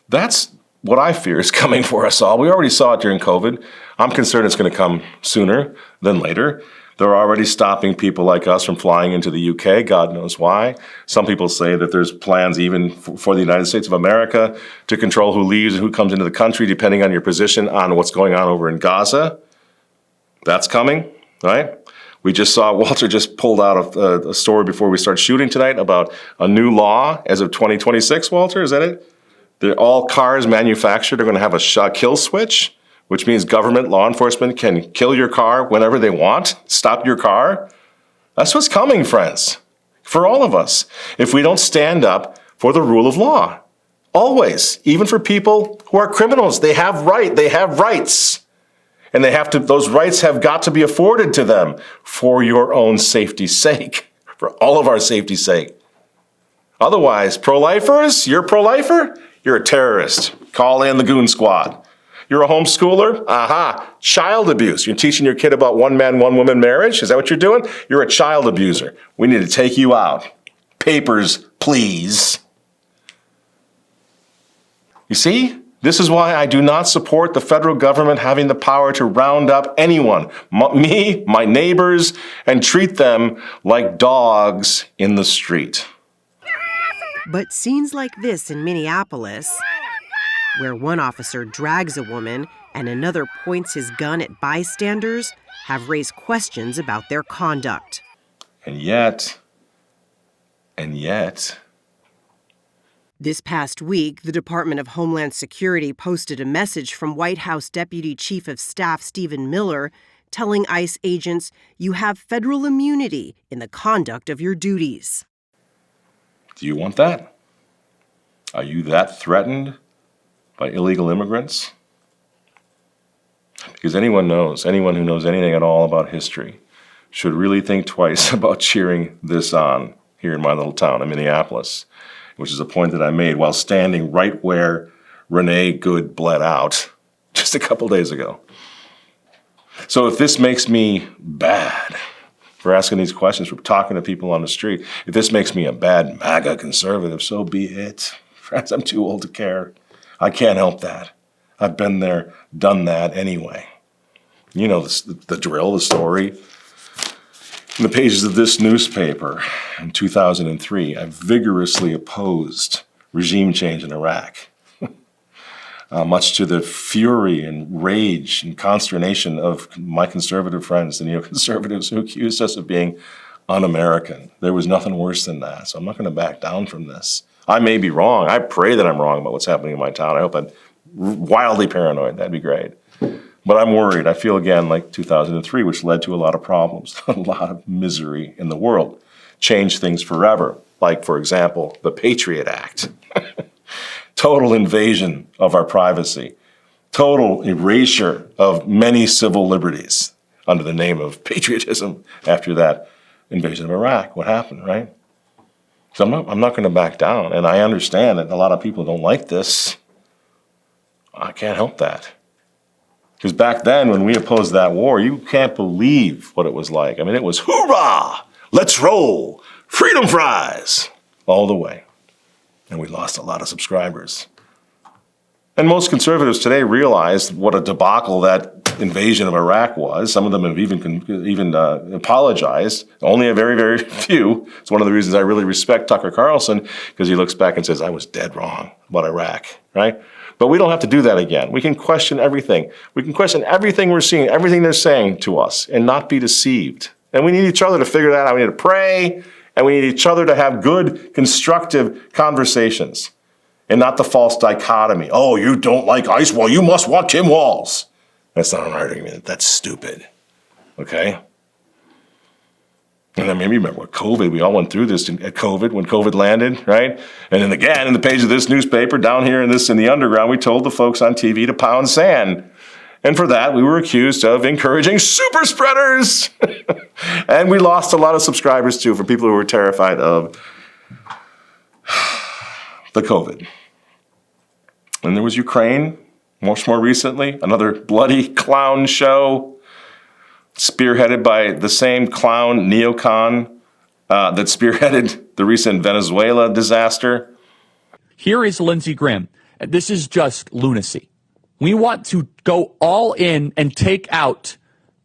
That's what I fear is coming for us all. We already saw it during COVID. I'm concerned it's going to come sooner than later. They're already stopping people like us from flying into the UK. God knows why. Some people say that there's plans even for the United States of America to control who leaves and who comes into the country, depending on your position on what's going on over in Gaza. That's coming, right? We just saw, Walter just pulled out a story before we start shooting tonight about a new law as of 2026, Walter, is that it? All cars manufactured are going to have a kill switch, which means government law enforcement can kill your car whenever they want, stop your car. That's what's coming, friends, for all of us, if we don't stand up for the rule of law. Always, even for people who are criminals, they have rights. And those rights have got to be afforded to them for your own safety's sake, for all of our safety's sake. Otherwise, pro-lifers, you're a pro-lifer? You're a terrorist. Call in the goon squad. You're a homeschooler? Aha, child abuse. You're teaching your kid about one man, one woman marriage? Is that what you're doing? You're a child abuser. We need to take you out. Papers, please. You see? This is why I do not support the federal government having the power to round up anyone, me, my neighbors, and treat them like dogs in the street. But scenes like this in Minneapolis, where one officer drags a woman and another points his gun at bystanders, have raised questions about their conduct. And yet, This past week, the Department of Homeland Security posted a message from White House Deputy Chief of Staff Stephen Miller telling ICE agents you have federal immunity in the conduct of your duties. Do you want that? Are you that threatened by illegal immigrants? Because anyone who knows anything at all about history should really think twice about cheering this on here in my little town of Minneapolis, which is a point that I made while standing right where Renee Good bled out just a couple days ago. So if this makes me bad for asking these questions, for talking to people on the street, if this makes me a bad MAGA conservative, so be it. Friends, I'm too old to care. I can't help that. I've been there, done that anyway. You know the drill, the story. In the pages of this newspaper in 2003, I vigorously opposed regime change in Iraq, much to the fury and rage and consternation of my conservative friends, the neoconservatives who accused us of being un-American. There was nothing worse than that, so I'm not going to back down from this. I may be wrong. I pray that I'm wrong about what's happening in my town. I hope I'm wildly paranoid. That'd be great. But I'm worried. I feel again like 2003, which led to a lot of problems, a lot of misery in the world. Changed things forever. Like, for example, the Patriot Act. Total invasion of our privacy. Total erasure of many civil liberties under the name of patriotism after that invasion of Iraq. What happened, right? So I'm not going to back down. And I understand that a lot of people don't like this. I can't help that. Because back then, when we opposed that war, you can't believe what it was like. I mean, it was hoorah, let's roll, freedom fries, all the way. And we lost a lot of subscribers. And most conservatives today realize what a debacle that invasion of Iraq was. Some of them have even apologized. Only a very, very few. It's one of the reasons I really respect Tucker Carlson, because he looks back and says, I was dead wrong about Iraq, right? But we don't have to do that again. We can question everything. We can question everything we're seeing, everything they're saying to us, and not be deceived. And we need each other to figure that out. We need to pray, and we need each other to have good, constructive conversations, and not the false dichotomy. Oh, you don't like ICE? Well, you must want Tim Walz. That's not an argument. That's stupid. Okay? And I mean, remember with COVID, we all went through this at COVID, when COVID landed, right? And then again, in the page of this newspaper, down here in the underground, we told the folks on TV to pound sand. And for that, we were accused of encouraging super spreaders. And we lost a lot of subscribers, too, for people who were terrified of the COVID. And there was Ukraine, much more recently, another bloody clown show, spearheaded by the same clown neocon that spearheaded the recent Venezuela disaster. Here is Lindsey Graham. This is just lunacy. We want to go all in and take out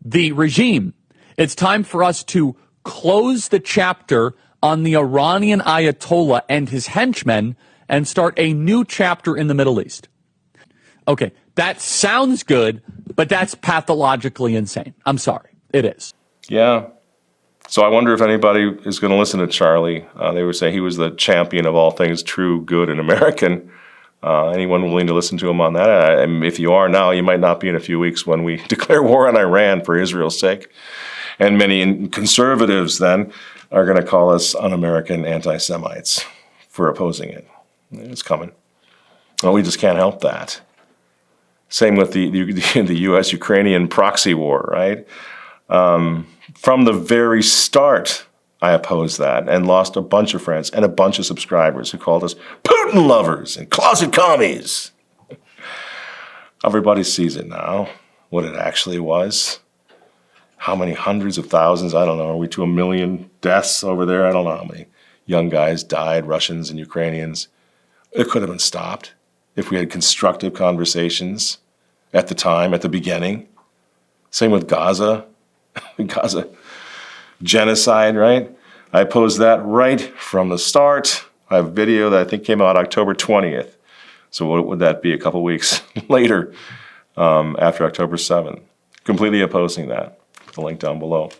the regime. It's time for us to close the chapter on the Iranian Ayatollah and his henchmen and start a new chapter in the Middle East. Okay, that sounds good, but that's pathologically insane. I'm sorry, it is. Yeah. So I wonder if anybody is going to listen to Charlie. They would say he was the champion of all things true, good, and American. Anyone willing to listen to him on that? If you are now, you might not be in a few weeks when we declare war on Iran for Israel's sake. And many conservatives then are going to call us un-American anti-Semites for opposing it. It's coming. Well, we just can't help that. Same with the U.S.-Ukrainian proxy war, right? From the very start, I opposed that and lost a bunch of friends and a bunch of subscribers who called us Putin lovers and closet commies. Everybody sees it now, what it actually was. How many hundreds of thousands, I don't know, are we to 1 million deaths over there? I don't know how many young guys died, Russians and Ukrainians. It could have been stopped if we had constructive conversations at the time, at the beginning. Same with Gaza. Gaza genocide, right? I opposed that right from the start. I have a video that I think came out October 20th. So what would that be, a couple weeks later, after October 7th? Completely opposing that. The link down below.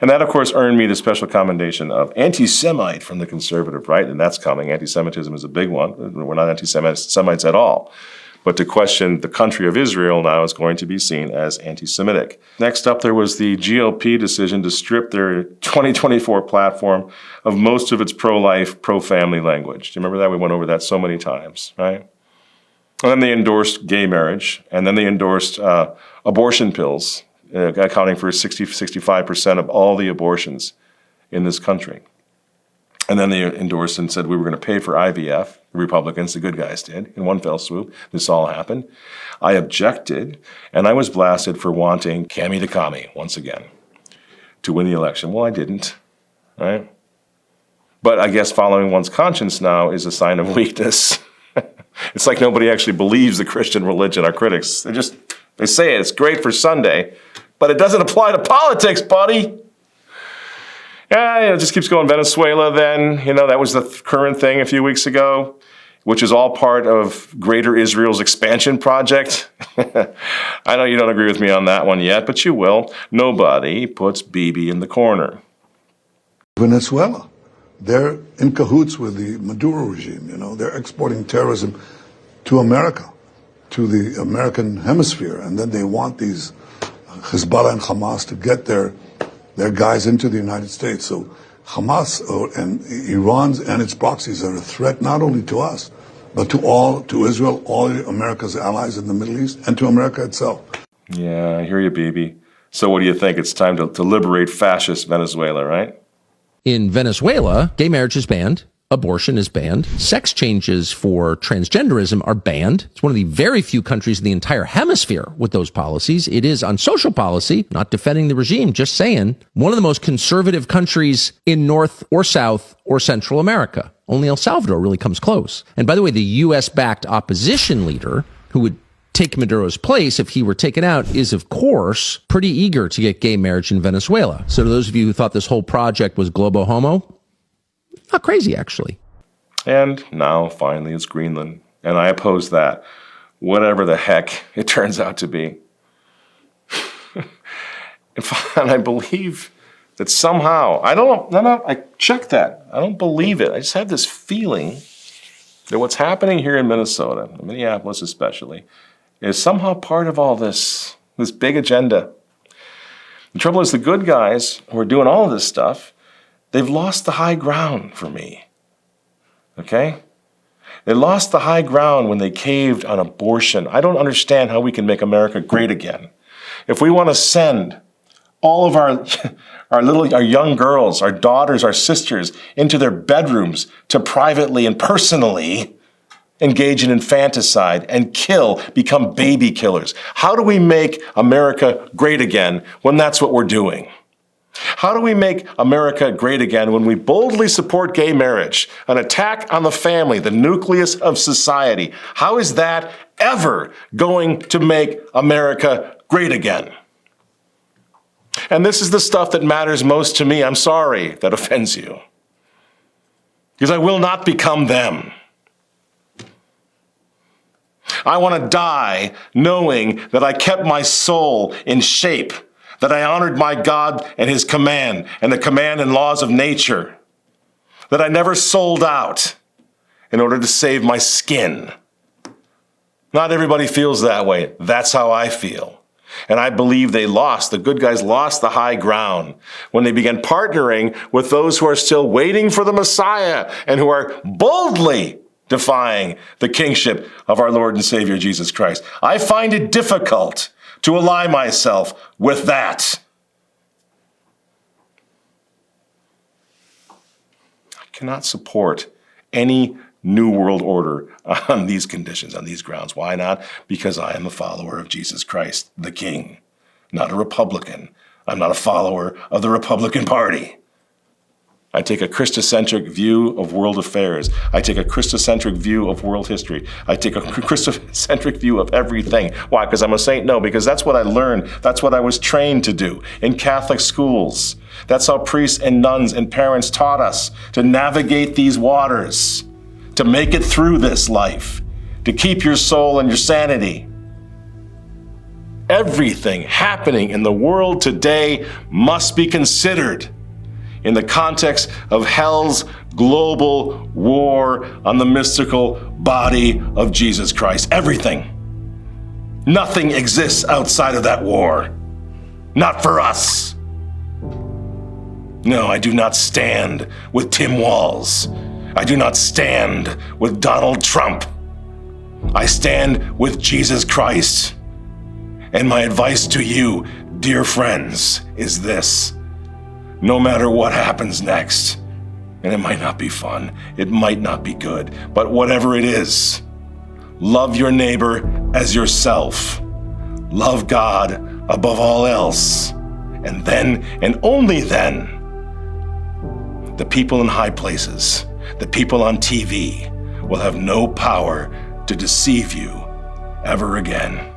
And that, of course, earned me the special commendation of anti-Semite from the conservative right, and that's coming. Anti-Semitism is a big one. We're not anti-Semites at all. But to question the country of Israel now is going to be seen as anti-Semitic. Next up, there was the GOP decision to strip their 2024 platform of most of its pro-life, pro-family language. Do you remember that? We went over that so many times, right? And then they endorsed gay marriage, and then they endorsed abortion pills, accounting for 65% of all the abortions in this country. And then they endorsed and said we were going to pay for IVF. The Republicans, the good guys did, in one fell swoop. This all happened. I objected, and I was blasted for wanting Kami to Kami, once again, to win the election. Well, I didn't, right? But I guess following one's conscience now is a sign of weakness. It's like nobody actually believes the Christian religion, our critics. They say it's great for Sunday, but it doesn't apply to politics, buddy. Yeah, it just keeps going. Venezuela then, that was the current thing a few weeks ago, which is all part of Greater Israel's expansion project. I know you don't agree with me on that one yet, but you will. Nobody puts Bibi in the corner. Venezuela. They're in cahoots with the Maduro regime, They're exporting terrorism to America, to the American hemisphere, and then they want these Hezbollah and Hamas to get their guys into the United States. So Hamas and Iran and its proxies are a threat not only to us, but to Israel, all America's allies in the Middle East, and to America itself. Yeah, I hear you, Bibi. So what do you think? It's time to liberate fascist Venezuela, right? In Venezuela, gay marriage is banned, abortion is banned, sex changes for transgenderism are banned. It's one of the very few countries in the entire hemisphere with those policies. It is on social policy, not defending the regime, just saying, one of the most conservative countries in North or South or Central America. Only El Salvador really comes close. And by the way, the U.S.-backed opposition leader who would take Maduro's place if he were taken out is, of course, pretty eager to get gay marriage in Venezuela. So to those of you who thought this whole project was globo homo, not crazy, actually. And now, finally, it's Greenland. And I oppose that, whatever the heck it turns out to be. And I believe that somehow, I checked that. I don't believe it. I just have this feeling that what's happening here in Minnesota, Minneapolis especially, is somehow part of all this big agenda. The trouble is the good guys who are doing all of this stuff, they've lost the high ground for me. Okay? They lost the high ground when they caved on abortion. I don't understand how we can make America great again. If we want to send all of our young girls, our daughters, our sisters into their bedrooms to privately and personally engage in infanticide and become baby killers. How do we make America great again when that's what we're doing? How do we make America great again when we boldly support gay marriage, an attack on the family, the nucleus of society? How is that ever going to make America great again? And this is the stuff that matters most to me. I'm sorry that offends you, because I will not become them. I want to die knowing that I kept my soul in shape, that I honored my God and his command and the command and laws of nature, that I never sold out in order to save my skin. Not everybody feels that way. That's how I feel. And I believe the good guys lost the high ground when they began partnering with those who are still waiting for the Messiah and who are boldly defying the kingship of our Lord and Savior Jesus Christ. I find it difficult to ally myself with that. I cannot support any New World Order on these conditions, on these grounds. Why not? Because I am a follower of Jesus Christ, the King, not a Republican. I'm not a follower of the Republican Party. I take a Christocentric view of world affairs. I take a Christocentric view of world history. I take a Christocentric view of everything. Why? Because I'm a saint? No, because that's what I learned. That's what I was trained to do in Catholic schools. That's how priests and nuns and parents taught us to navigate these waters, to make it through this life, to keep your soul and your sanity. everything happening in the world today must be considered in the context of hell's global war on the mystical body of Jesus Christ. Everything. Nothing exists outside of that war. Not for us. No, I do not stand with Tim Walz. I do not stand with Donald Trump. I stand with Jesus Christ. And my advice to you, dear friends, is this. No matter what happens next, and it might not be fun, it might not be good, but whatever it is, love your neighbor as yourself. Love God above all else. And then, and only then, the people in high places, the people on TV, will have no power to deceive you ever again.